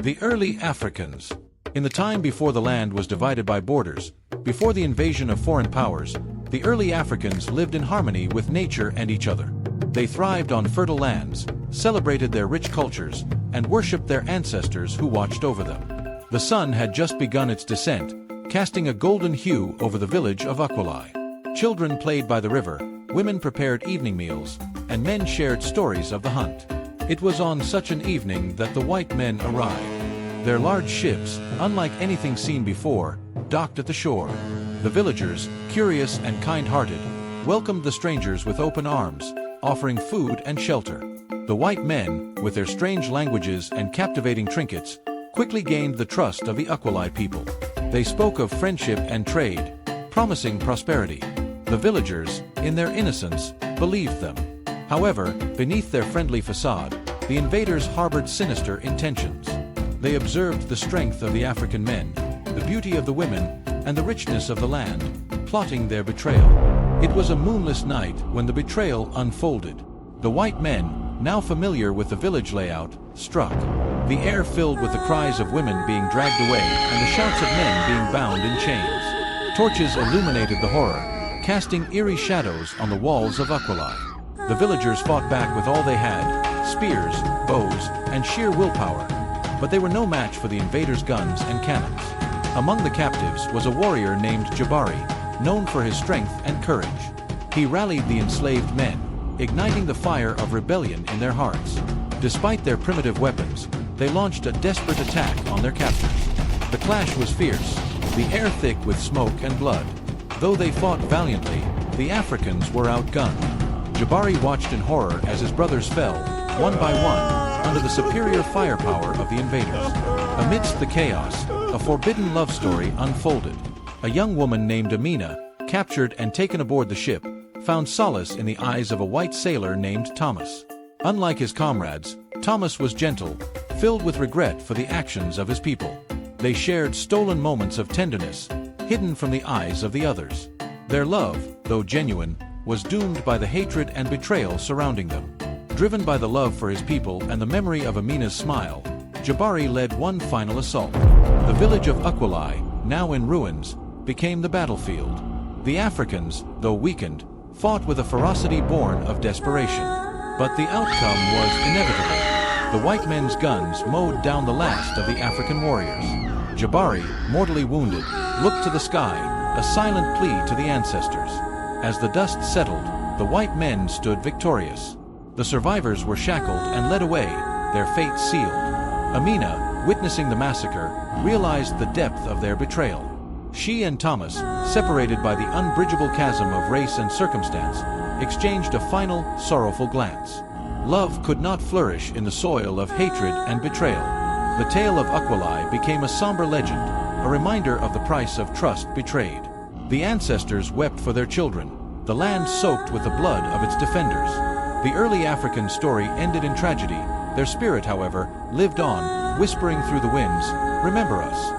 The early Africans. In the time before the land was divided by borders, before the invasion of foreign powers, the early Africans lived in harmony with nature and each other. They thrived on fertile lands, celebrated their rich cultures, and worshipped their ancestors who watched over them. The sun had just begun its descent, casting a golden hue over the village of Akua. Children played by the river, women prepared evening meals, and men shared stories of the hunt. It was on such an evening that the white men arrived. Their large ships, unlike anything seen before, docked at the shore. The villagers, curious and kind-hearted, welcomed the strangers with open arms, offering food and shelter. The white men, with their strange languages and captivating trinkets, quickly gained the trust of the Akua people. They spoke of friendship and trade, promising prosperity. The villagers, in their innocence, believed them. However, beneath their friendly facade, the invaders harbored sinister intentions. They observed the strength of the African men, the beauty of the women, and the richness of the land, plotting their betrayal. It was a moonless night when the betrayal unfolded. The white men, now familiar with the village layout, struck. The air filled with the cries of women being dragged away and the shouts of men being bound in chains. Torches illuminated the horror, casting eerie shadows on the walls of Akua. The villagers fought back with all they had, spears, bows, and sheer willpower. But they were no match for the invaders' guns and cannons. Among the captives was a warrior named Jabari, known for his strength and courage. He rallied the enslaved men, igniting the fire of rebellion in their hearts. Despite their primitive weapons, they launched a desperate attack on their captors. The clash was fierce, the air thick with smoke and blood. Though they fought valiantly, the Africans were outgunned. Jabari watched in horror as his brothers fell, one by one, under the superior firepower of the invaders. Amidst the chaos, a forbidden love story unfolded. A young woman named Amina, captured and taken aboard the ship, found solace in the eyes of a white sailor named Thomas. Unlike his comrades, Thomas was gentle, filled with regret for the actions of his people. They shared stolen moments of tenderness, hidden from the eyes of the others. Their love, though genuine, was doomed by the hatred and betrayal surrounding them. Driven by the love for his people and the memory of Amina's smile, Jabari led one final assault. The village of Akua, now in ruins, became the battlefield. The Africans, though weakened, fought with a ferocity born of desperation. But the outcome was inevitable. The white men's guns mowed down the last of the African warriors. Jabari, mortally wounded, looked to the sky, a silent plea to the ancestors. As the dust settled, the white men stood victorious. The survivors were shackled and led away, their fate sealed. Amina, witnessing the massacre, realized the depth of their betrayal. She and Thomas, separated by the unbridgeable chasm of race and circumstance, exchanged a final, sorrowful glance. Love could not flourish in the soil of hatred and betrayal. The tale of Akua became a somber legend, a reminder of the price of trust betrayed. The ancestors wept for their children, the land soaked with the blood of its defenders. The early African story ended in tragedy. Their spirit, however, lived on, whispering through the winds, "Remember us."